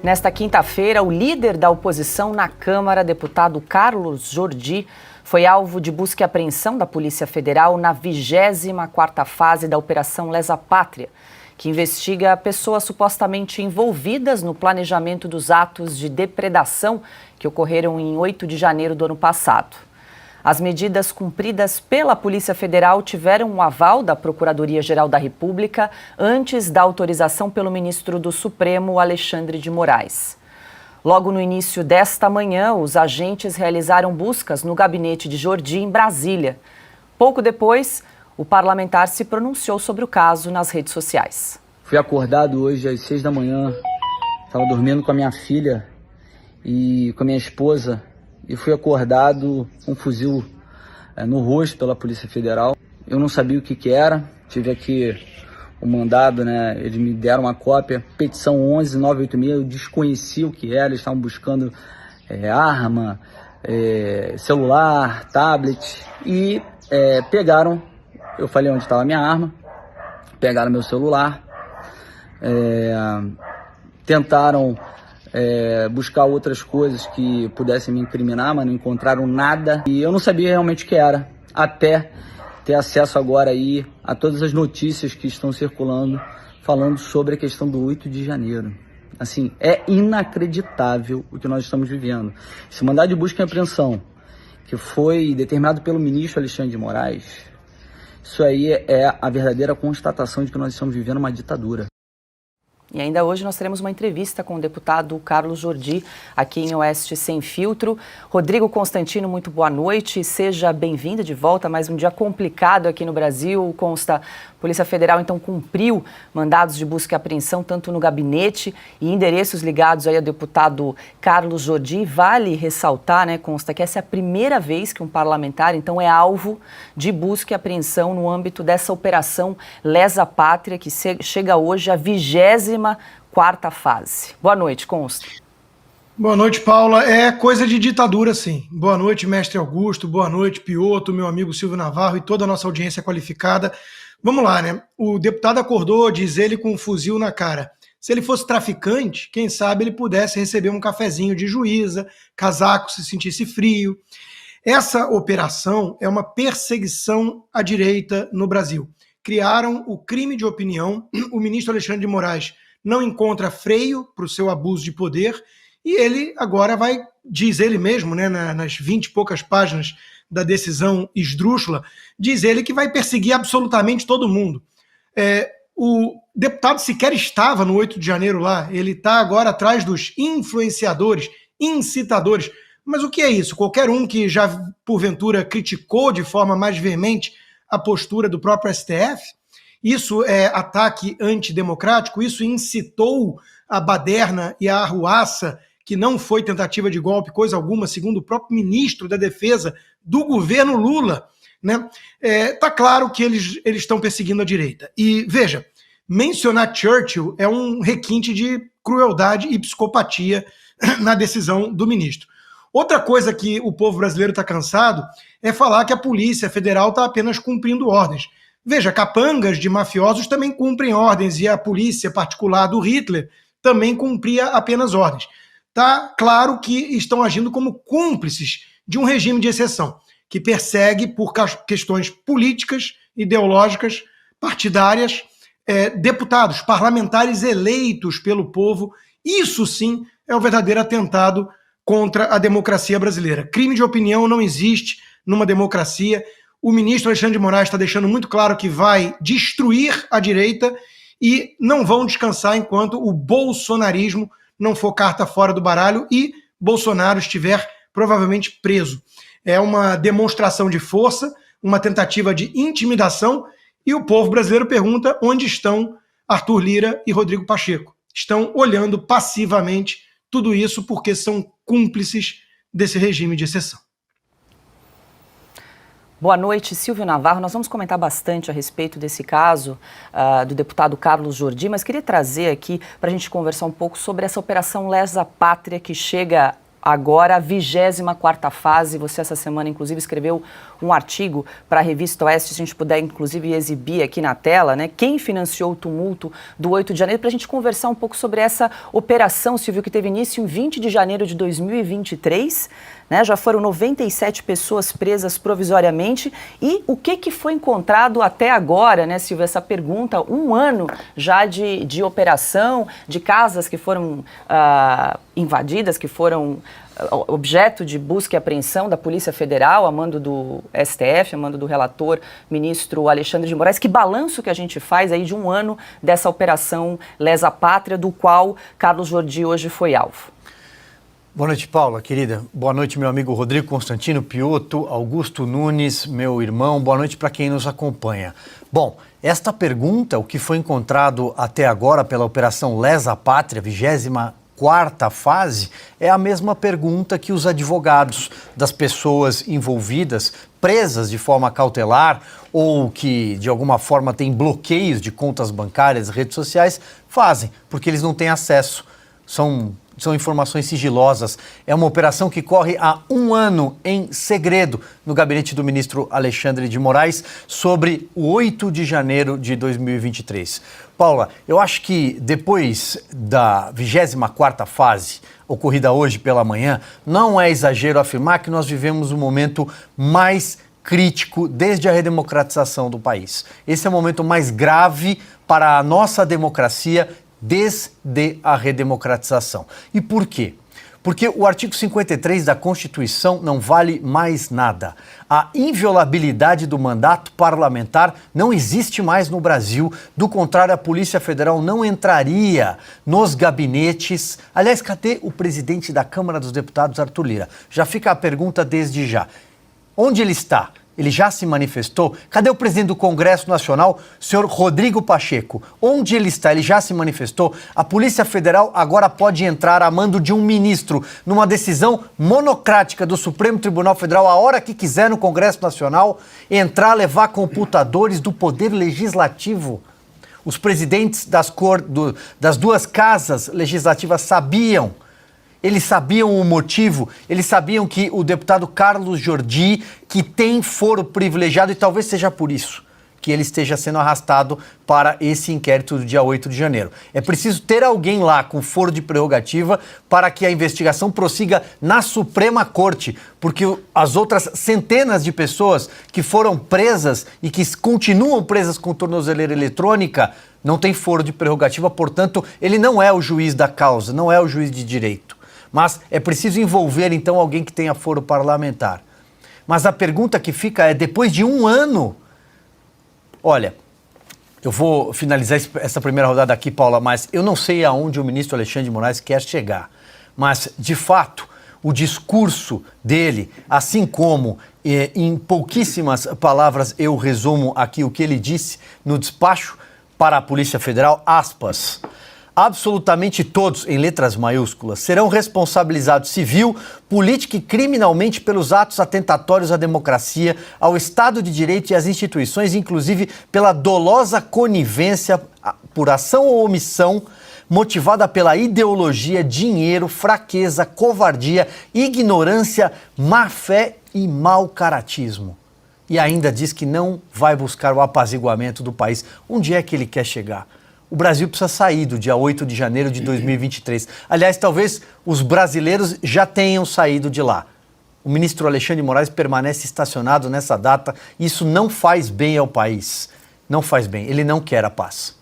Nesta quinta-feira, o líder da oposição na Câmara, deputado Carlos Jordi, foi alvo de busca e apreensão da Polícia Federal na 24ª fase da Operação Lesa Pátria, que investiga pessoas supostamente envolvidas no planejamento dos atos de depredação que ocorreram em 8 de janeiro do ano passado. As medidas cumpridas pela Polícia Federal tiveram um aval da Procuradoria-Geral da República antes da autorização pelo ministro do Supremo, Alexandre de Moraes. Logo no início desta manhã, os agentes realizaram buscas no gabinete de Jordi, em Brasília. Pouco depois, o parlamentar se pronunciou sobre o caso nas redes sociais. Fui acordado hoje às 6 da manhã, estava dormindo com a minha filha e com a minha esposa, e fui acordado com um fuzil no rosto pela Polícia Federal. Eu não sabia o que era, tive aqui o mandado, né? Eles me deram uma cópia, petição 11986, eu desconheci o que era, eles estavam buscando arma, celular, tablet, e pegaram, eu falei onde estava a minha arma, pegaram meu celular, tentaram buscar outras coisas que pudessem me incriminar, mas não encontraram nada. E eu não sabia realmente o que era, até ter acesso agora aí a todas as notícias que estão circulando, falando sobre a questão do 8 de janeiro. Assim, é inacreditável o que nós estamos vivendo. Esse mandado de busca e apreensão, que foi determinado pelo ministro Alexandre de Moraes, isso aí é a verdadeira constatação de que nós estamos vivendo uma ditadura. E ainda hoje nós teremos uma entrevista com o deputado Carlos Jordi, aqui em Oeste Sem Filtro. Rodrigo Constantino, muito boa noite. Seja bem-vindo de volta. Mais um dia complicado aqui no Brasil. Consta, a Polícia Federal então cumpriu mandados de busca e apreensão tanto no gabinete e endereços ligados aí ao deputado Carlos Jordi. Vale ressaltar, né, consta que essa é a primeira vez que um parlamentar então é alvo de busca e apreensão no âmbito dessa operação Lesa Pátria, que chega hoje à 24ª fase. Boa noite, consta. Boa noite, Paula. É coisa de ditadura, sim. Boa noite, mestre Augusto. Boa noite, Pioto, meu amigo Silvio Navarro e toda a nossa audiência qualificada. Vamos lá, né? O deputado acordou, diz ele, com um fuzil na cara. Se ele fosse traficante, quem sabe ele pudesse receber um cafezinho de juíza, casaco se sentisse frio. Essa operação é uma perseguição à direita no Brasil. Criaram o crime de opinião, o ministro Alexandre de Moraes não encontra freio para o seu abuso de poder e ele agora vai, diz ele mesmo, né, nas 20 e poucas páginas da decisão esdrúxula, diz ele que vai perseguir absolutamente todo mundo. O deputado sequer estava no 8 de janeiro lá, ele está agora atrás dos influenciadores, incitadores. Mas o que é isso? Qualquer um que já, porventura, criticou de forma mais veemente a postura do próprio STF? Isso é ataque antidemocrático? Isso incitou a baderna e a arruaça, que não foi tentativa de golpe, coisa alguma, segundo o próprio ministro da Defesa do governo Lula, né? Tá claro que eles estão perseguindo a direita. E, veja, mencionar Churchill é um requinte de crueldade e psicopatia na decisão do ministro. Outra coisa que o povo brasileiro está cansado é falar que a Polícia Federal está apenas cumprindo ordens. Veja, capangas de mafiosos também cumprem ordens e a polícia particular do Hitler também cumpria apenas ordens. Está claro que estão agindo como cúmplices de um regime de exceção, que persegue por questões políticas, ideológicas, partidárias, deputados, parlamentares eleitos pelo povo. Isso sim é o verdadeiro atentado contra a democracia brasileira. Crime de opinião não existe numa democracia. O ministro Alexandre de Moraes está deixando muito claro que vai destruir a direita e não vão descansar enquanto o bolsonarismo não for carta fora do baralho e Bolsonaro estiver provavelmente preso. É uma demonstração de força, uma tentativa de intimidação e o povo brasileiro pergunta onde estão Arthur Lira e Rodrigo Pacheco. Estão olhando passivamente tudo isso porque são cúmplices desse regime de exceção. Boa noite, Silvio Navarro. Nós vamos comentar bastante a respeito desse caso do deputado Carlos Jordi, mas queria trazer aqui para a gente conversar um pouco sobre essa operação Lesa Pátria que chega agora a 24ª fase. Você essa semana, inclusive, escreveu um artigo para a revista Oeste, se a gente puder, inclusive, exibir aqui na tela, né? Quem financiou o tumulto do 8 de janeiro, para a gente conversar um pouco sobre essa operação, Silvio, que teve início em 20 de janeiro de 2023, né? Já foram 97 pessoas presas provisoriamente. E o que foi encontrado até agora, né, Silvio? Essa pergunta, um ano já de operação, de casas que foram invadidas, que foram objeto de busca e apreensão da Polícia Federal, a mando do STF, a mando do relator, ministro Alexandre de Moraes. Que balanço que a gente faz aí de um ano dessa operação Lesa Pátria, do qual Carlos Jordi hoje foi alvo? Boa noite, Paula, querida. Boa noite, meu amigo Rodrigo Constantino Piotto, Augusto Nunes, meu irmão. Boa noite para quem nos acompanha. Bom, esta pergunta, o que foi encontrado até agora pela Operação Lesa Pátria, 24ª fase, é a mesma pergunta que os advogados das pessoas envolvidas, presas de forma cautelar ou que de alguma forma têm bloqueios de contas bancárias, redes sociais, fazem, porque eles não têm acesso. São informações sigilosas. É uma operação que corre há um ano em segredo no gabinete do ministro Alexandre de Moraes sobre o 8 de janeiro de 2023. Paula, eu acho que depois da 24ª fase, ocorrida hoje pela manhã, não é exagero afirmar que nós vivemos o momento mais crítico desde a redemocratização do país. Esse é o momento mais grave para a nossa democracia desde a redemocratização. E por quê? Porque o artigo 53 da Constituição não vale mais nada. A inviolabilidade do mandato parlamentar não existe mais no Brasil. Do contrário, a Polícia Federal não entraria nos gabinetes. Aliás, cadê o presidente da Câmara dos Deputados, Arthur Lira? Já fica a pergunta desde já. Onde ele está? Ele já se manifestou? Cadê o presidente do Congresso Nacional, senhor Rodrigo Pacheco? Onde ele está? Ele já se manifestou? A Polícia Federal agora pode entrar a mando de um ministro numa decisão monocrática do Supremo Tribunal Federal, a hora que quiser no Congresso Nacional, entrar, levar computadores do Poder Legislativo. Os presidentes das duas casas legislativas sabiam. Eles sabiam o motivo, eles sabiam que o deputado Carlos Jordi, que tem foro privilegiado, e talvez seja por isso que ele esteja sendo arrastado para esse inquérito do dia 8 de janeiro. É preciso ter alguém lá com foro de prerrogativa para que a investigação prossiga na Suprema Corte, porque as outras centenas de pessoas que foram presas e que continuam presas com tornozeleira eletrônica não têm foro de prerrogativa, portanto, ele não é o juiz da causa, não é o juiz de direito. Mas é preciso envolver, então, alguém que tenha foro parlamentar. Mas a pergunta que fica é, depois de um ano... Olha, eu vou finalizar essa primeira rodada aqui, Paula, mas eu não sei aonde o ministro Alexandre de Moraes quer chegar. Mas, de fato, o discurso dele, assim como em pouquíssimas palavras eu resumo aqui o que ele disse no despacho para a Polícia Federal, aspas... Absolutamente todos, em letras maiúsculas, serão responsabilizados civil, política e criminalmente pelos atos atentatórios à democracia, ao Estado de Direito e às instituições, inclusive pela dolosa conivência por ação ou omissão, motivada pela ideologia, dinheiro, fraqueza, covardia, ignorância, má-fé e mau caratismo. E ainda diz que não vai buscar o apaziguamento do país. Onde é que ele quer chegar? O Brasil precisa sair do dia 8 de janeiro de 2023. Aliás, talvez os brasileiros já tenham saído de lá. O ministro Alexandre de Moraes permanece estacionado nessa data. Isso não faz bem ao país. Não faz bem. Ele não quer a paz.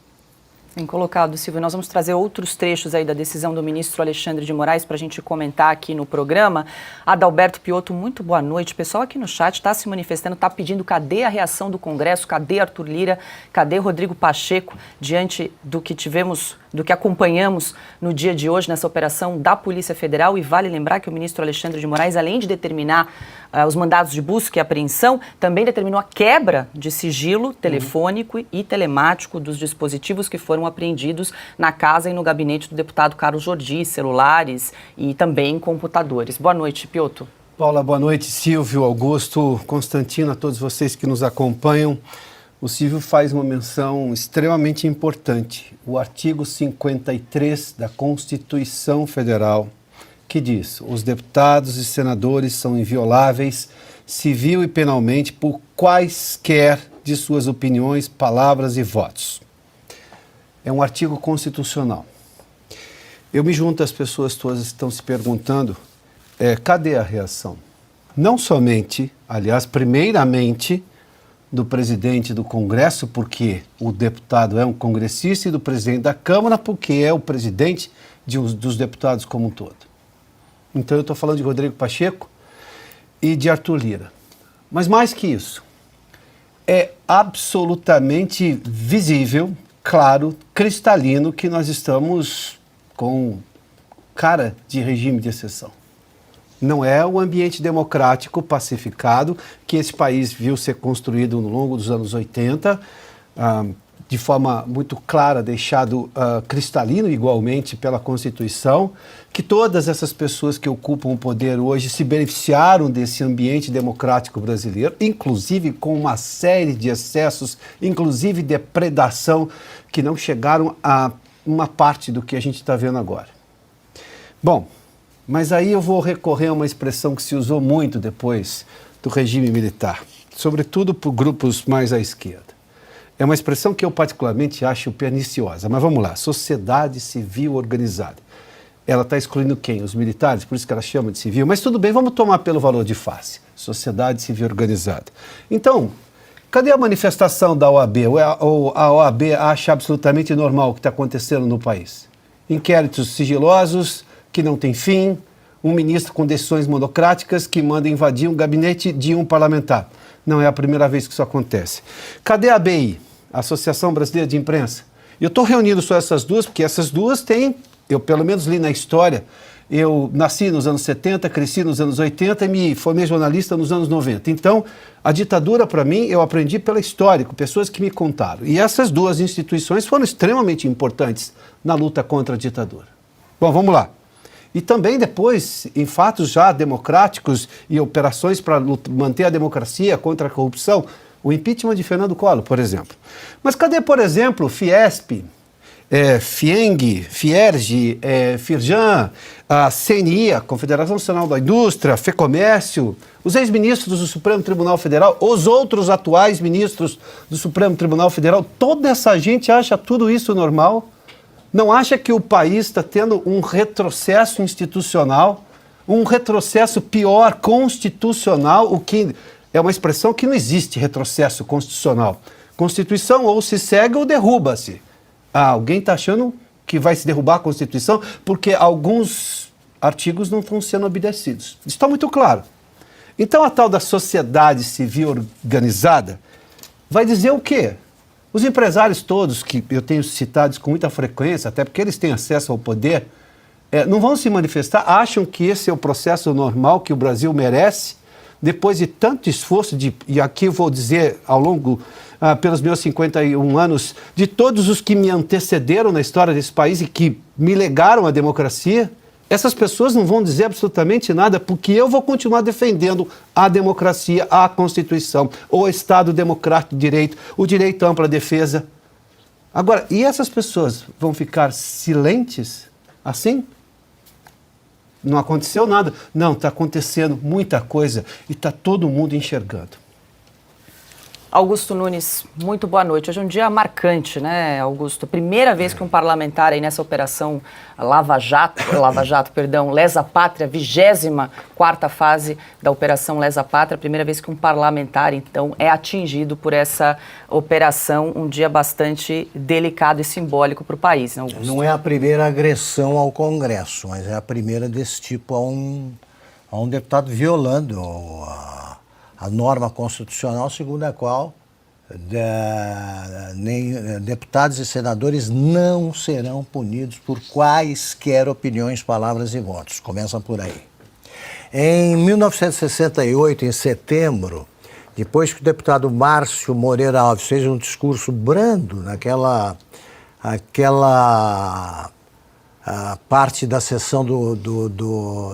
Bem colocado, Silvio. Nós vamos trazer outros trechos aí da decisão do ministro Alexandre de Moraes para a gente comentar aqui no programa. Adalberto Piotto, muito boa noite. O pessoal aqui no chat está se manifestando, está pedindo cadê a reação do Congresso, cadê Arthur Lira, cadê Rodrigo Pacheco, diante do que tivemos, do que acompanhamos no dia de hoje nessa operação da Polícia Federal. E vale lembrar que o ministro Alexandre de Moraes, além de determinar os mandados de busca e apreensão, também determinou a quebra de sigilo telefônico e telemático dos dispositivos que foram apreendidos na casa e no gabinete do deputado Carlos Jordi, celulares e também computadores. Boa noite, Piotto. Paula, boa noite. Silvio, Augusto, Constantino, a todos vocês que nos acompanham. O Silvio faz uma menção extremamente importante. O artigo 53 da Constituição Federal, que diz: os deputados e senadores são invioláveis, civil e penalmente, por quaisquer de suas opiniões, palavras e votos. É um artigo constitucional. Eu me junto às pessoas todas que estão se perguntando, cadê a reação? Não somente, aliás, primeiramente, do presidente do Congresso, porque o deputado é um congressista, e do presidente da Câmara, porque é o presidente dos deputados como um todo. Então eu estou falando de Rodrigo Pacheco e de Arthur Lira. Mas mais que isso, é absolutamente visível, claro, cristalino, que nós estamos com cara de regime de exceção. Não é o ambiente democrático pacificado que esse país viu ser construído no longo dos anos 80, de forma muito clara, deixado cristalino igualmente pela Constituição, que todas essas pessoas que ocupam o poder hoje se beneficiaram desse ambiente democrático brasileiro, inclusive com uma série de excessos, inclusive depredação, que não chegaram a uma parte do que a gente está vendo agora. Bom, mas aí eu vou recorrer a uma expressão que se usou muito depois do regime militar, sobretudo por grupos mais à esquerda. É uma expressão que eu particularmente acho perniciosa, mas vamos lá: sociedade civil organizada. Ela está excluindo quem? Os militares, por isso que ela chama de civil, mas tudo bem, vamos tomar pelo valor de face. Sociedade civil organizada. Então, cadê a manifestação da OAB? Ou a OAB acha absolutamente normal o que está acontecendo no país? Inquéritos sigilosos, que não tem fim, um ministro com decisões monocráticas que manda invadir um gabinete de um parlamentar. Não é a primeira vez que isso acontece. Cadê a ABI, a Associação Brasileira de Imprensa? Eu estou reunindo só essas duas, porque essas duas têm, eu pelo menos li na história, eu nasci nos anos 70, cresci nos anos 80 e me formei jornalista nos anos 90. Então, a ditadura, para mim, eu aprendi pela história, com pessoas que me contaram. E essas duas instituições foram extremamente importantes na luta contra a ditadura. Bom, vamos lá. E também depois, em fatos já democráticos e operações para manter a democracia contra a corrupção, o impeachment de Fernando Collor, por exemplo. Mas cadê, por exemplo, Fiesp, FIENG, FIERJ, FIRJAN, a CNI, a Confederação Nacional da Indústria, FEComércio, os ex-ministros do Supremo Tribunal Federal, os outros atuais ministros do Supremo Tribunal Federal? Toda essa gente acha tudo isso normal? Não acha que o país está tendo um retrocesso institucional, um retrocesso pior, constitucional, o que é uma expressão que não existe, retrocesso constitucional. Constituição ou se segue ou derruba-se. Alguém está achando que vai se derrubar a Constituição porque alguns artigos não estão sendo obedecidos. Isso está muito claro. Então a tal da sociedade civil organizada vai dizer o quê? Os empresários todos, que eu tenho citados com muita frequência, até porque eles têm acesso ao poder, não vão se manifestar, acham que esse é o processo normal que o Brasil merece, depois de tanto esforço, e aqui eu vou dizer ao longo, pelos meus 51 anos, de todos os que me antecederam na história desse país e que me legaram a democracia, essas pessoas não vão dizer absolutamente nada, porque eu vou continuar defendendo a democracia, a Constituição, o Estado Democrático de Direito, o direito à ampla defesa. Agora, e essas pessoas vão ficar silentes assim? Não aconteceu nada. Não, está acontecendo muita coisa e está todo mundo enxergando. Augusto Nunes, muito boa noite. Hoje é um dia marcante, né, Augusto? Primeira vez que um parlamentar aí nessa operação Lesa Pátria, 24ª fase da operação Lesa Pátria, primeira vez que um parlamentar, então, é atingido por essa operação, um dia bastante delicado e simbólico para o país, né, Augusto? Não é a primeira agressão ao Congresso, mas é a primeira desse tipo a um deputado violando a norma constitucional segundo a qual deputados e senadores não serão punidos por quaisquer opiniões, palavras e votos. Começa por aí. Em 1968, em setembro, depois que o deputado Márcio Moreira Alves fez um discurso brando naquela a parte da sessão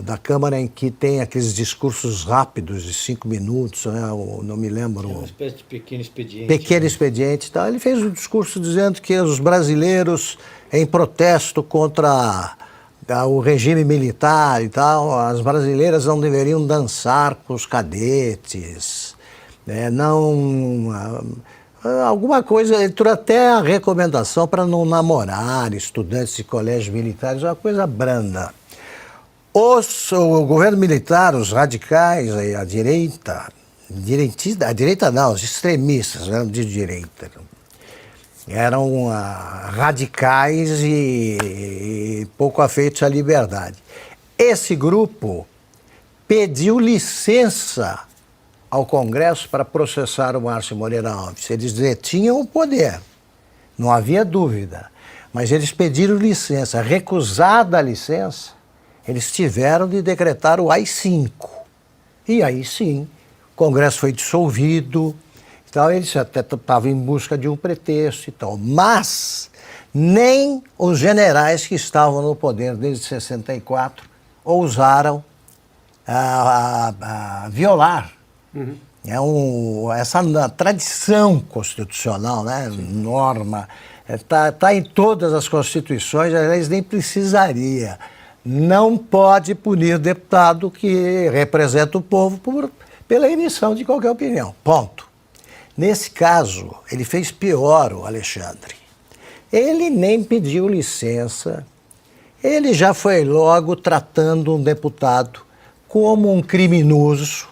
da Câmara em que tem aqueles discursos rápidos de 5 minutos, né? Eu não me lembro. É uma espécie de pequeno expediente. Pequeno expediente. Tá? Ele fez um discurso dizendo que os brasileiros, em protesto contra o regime militar e tal, as brasileiras não deveriam dançar com os cadetes, né? Alguma coisa, ele trouxe até a recomendação para não namorar estudantes de colégios militares, uma coisa branda. O governo militar, os radicais, a direita não, os extremistas, eram de direita, eram radicais e pouco afeitos à liberdade. Esse grupo pediu licença ao Congresso para processar o Márcio Moreira Alves. Eles detinham o poder, não havia dúvida, mas eles pediram licença. Recusada a licença, eles tiveram de decretar o AI-5. E aí sim, o Congresso foi dissolvido, então eles até estavam em busca de um pretexto e tal. Mas nem os generais que estavam no poder desde 64 ousaram violar essa tradição constitucional, né? Norma, está em todas as constituições, aliás, nem precisaria. Não pode punir deputado que representa o povo pela emissão de qualquer opinião. Ponto. Nesse caso, ele fez pior, o Alexandre. Ele nem pediu licença, ele já foi logo tratando um deputado como um criminoso,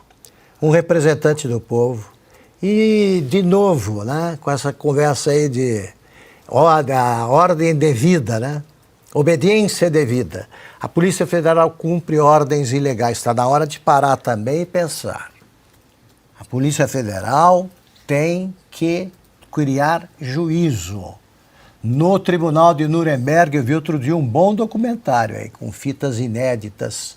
um representante do povo. E, de novo, né, com essa conversa aí de ordem devida, né? Obediência devida. A Polícia Federal cumpre ordens ilegais. Está na hora de parar também e pensar. A Polícia Federal tem que criar juízo. No Tribunal de Nuremberg, eu vi outro dia um bom documentário aí, com fitas inéditas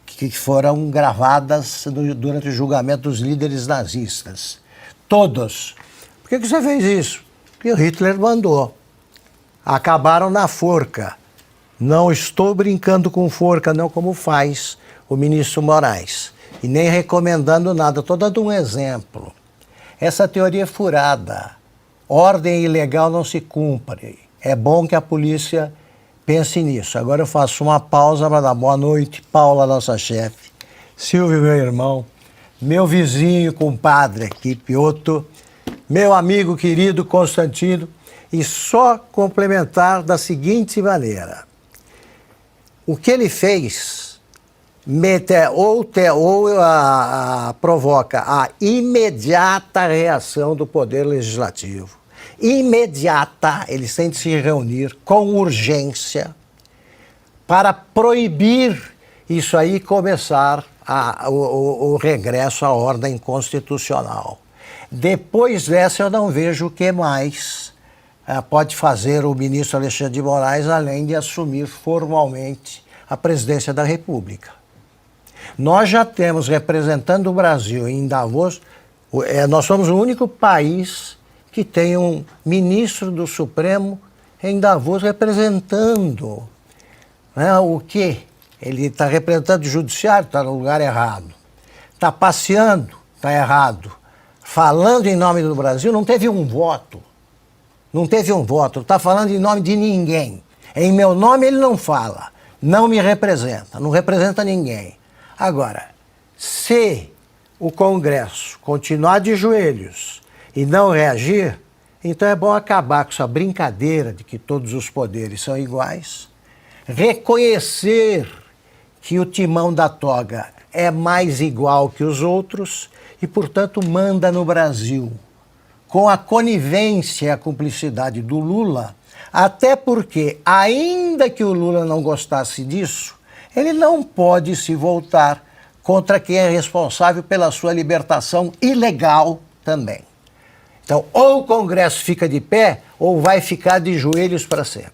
que foram gravadas durante o julgamento dos líderes nazistas. Todos. Por que você fez isso? Porque Hitler mandou. Acabaram na forca. Não estou brincando com forca, não, como faz o ministro Moraes. E nem recomendando nada. Estou dando um exemplo. Essa teoria é furada. Ordem ilegal não se cumpre. É bom que a polícia pense nisso. Agora eu faço uma pausa para dar boa noite, Paula, nossa chefe, Silvio, meu irmão, meu vizinho, compadre aqui, Piotr, meu amigo querido Constantino, e só complementar da seguinte maneira. O que ele fez provoca a imediata reação do Poder Legislativo. Imediata, eles têm de se reunir com urgência para proibir isso aí e começar o regresso à ordem constitucional. Depois dessa, eu não vejo o que mais pode fazer o ministro Alexandre de Moraes, além de assumir formalmente a presidência da República. Nós já temos, representando o Brasil em Davos, nós somos o único país que tem um ministro do Supremo em Davos representando. O quê? Ele está representando o judiciário, está no lugar errado. Está passeando, está errado. Falando em nome do Brasil, não teve um voto. Não teve um voto, está falando em nome de ninguém. Em meu nome ele não fala, não me representa, não representa ninguém. Agora, se o Congresso continuar de joelhos e não reagir, então é bom acabar com essa brincadeira de que todos os poderes são iguais, reconhecer que o timão da toga é mais igual que os outros e, portanto, manda no Brasil, com a conivência e a cumplicidade do Lula, até porque, ainda que o Lula não gostasse disso, ele não pode se voltar contra quem é responsável pela sua libertação ilegal também. Então, ou o Congresso fica de pé, ou vai ficar de joelhos para sempre.